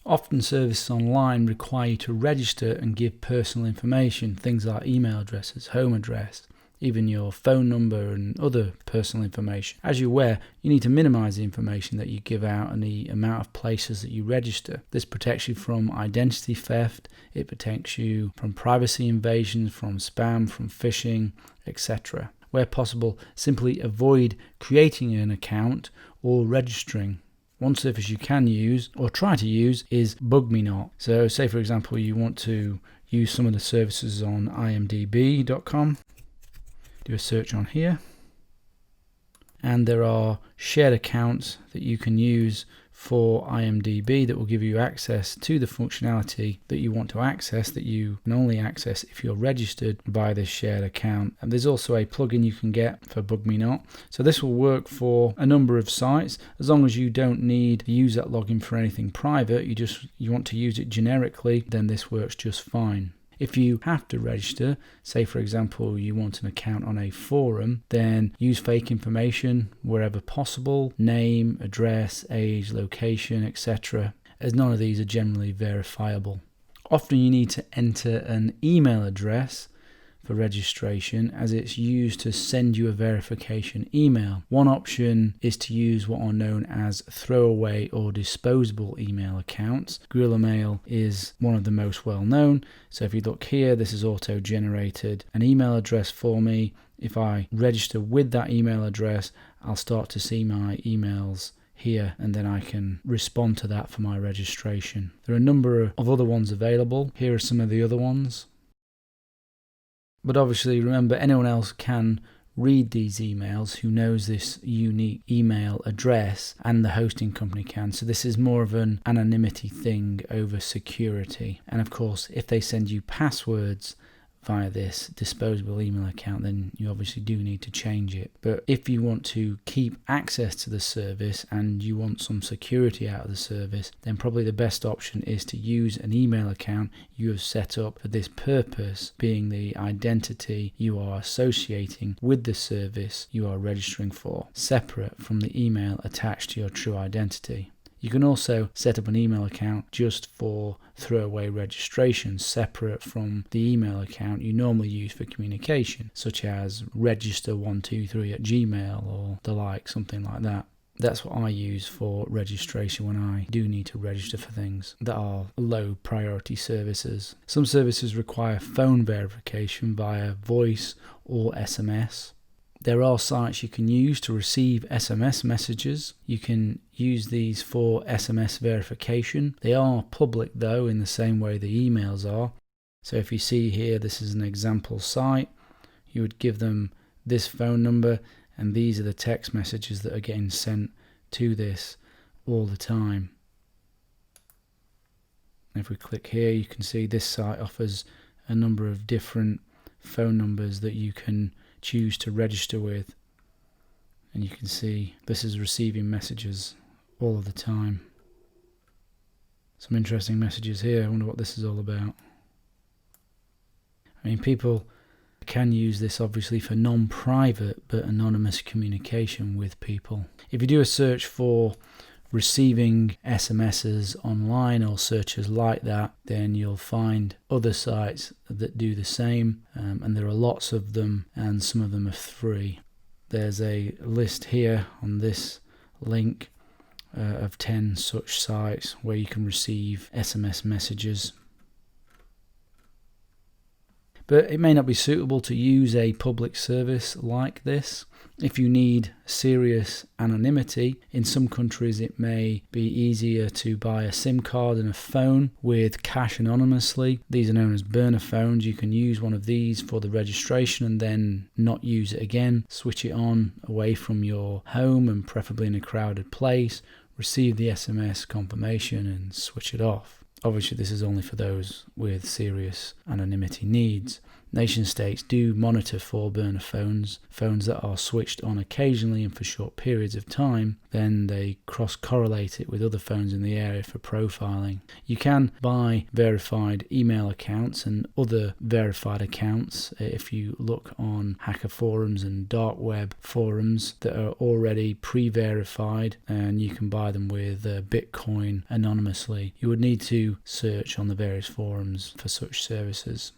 Often services online require you to register and give personal information, things like email addresses, home address, even your phone number and other personal information. As you're aware, you need to minimize the information that you give out and the amount of places that you register. This protects you from identity theft, it protects you from privacy invasions, from spam, from phishing, etc. Where possible, simply avoid creating an account or registering. One service you can use or try to use is BugMeNot. So say for example you want to use some of the services on imdb.com. Do a search on here, and there are shared accounts that you can use for IMDb that will give you access to the functionality that you want to access, that you can only access if you're registered by this shared account. And there's also a plugin you can get for BugMeNot. So this will work for a number of sites as long as you don't need to use that login for anything private. You want to use it generically, then this works just fine. If you have to register, say for example you want an account on a forum, then use fake information wherever possible, name, address, age, location, etc., as none of these are generally verifiable. Often you need to enter an email address for registration, as it's used to send you a verification email. One option is to use what are known as throwaway or disposable email accounts. Gorilla Mail is one of the most well known. So if you look here, this is auto-generated an email address for me. If I register with that email address, I'll start to see my emails here, and then I can respond to that for my registration. There are a number of other ones available. Here are some of the other ones. But obviously, remember, anyone else can read these emails who knows this unique email address, and the hosting company can. So this is more of an anonymity thing over security. And of course, if they send you passwords via this disposable email account, then you obviously do need to change it. But if you want to keep access to the service and you want some security out of the service, then probably the best option is to use an email account you have set up for this purpose, being the identity you are associating with the service you are registering for, separate from the email attached to your true identity. You can also set up an email account just for throwaway registration, separate from the email account you normally use for communication, such as register123@gmail or the like, something like that. That's what I use for registration when I do need to register for things that are low priority services. Some services require phone verification via voice or SMS. There are sites you can use to receive SMS messages. You can use these for SMS verification. They are public though, in the same way the emails are. So if you see here, this is an example site. You would give them this phone number, and these are the text messages that are getting sent to this all the time. If we click here, you can see this site offers a number of different phone numbers that you can choose to register with, and you can see this is receiving messages all of the time. Some interesting messages here. I wonder what this is all about. I mean, people can use this obviously for non-private but anonymous communication with people. If you do a search for receiving SMSs online or searches like that, then you'll find other sites that do the same, and there are lots of them, and some of them are free. There's a list here on this link of 10 such sites where you can receive SMS messages. But it may not be suitable to use a public service like this. If you need serious anonymity, in some countries it may be easier to buy a SIM card and a phone with cash anonymously. These are known as burner phones. You can use one of these for the registration and then not use it again. Switch it on away from your home and preferably in a crowded place. Receive the SMS confirmation and switch it off. Obviously, this is only for those with serious anonymity needs. Nation states do monitor for-burner phones that are switched on occasionally and for short periods of time. Then they cross-correlate it with other phones in the area for profiling. You can buy verified email accounts and other verified accounts if you look on hacker forums and dark web forums that are already pre-verified, and you can buy them with Bitcoin anonymously. You would need to search on the various forums for such services.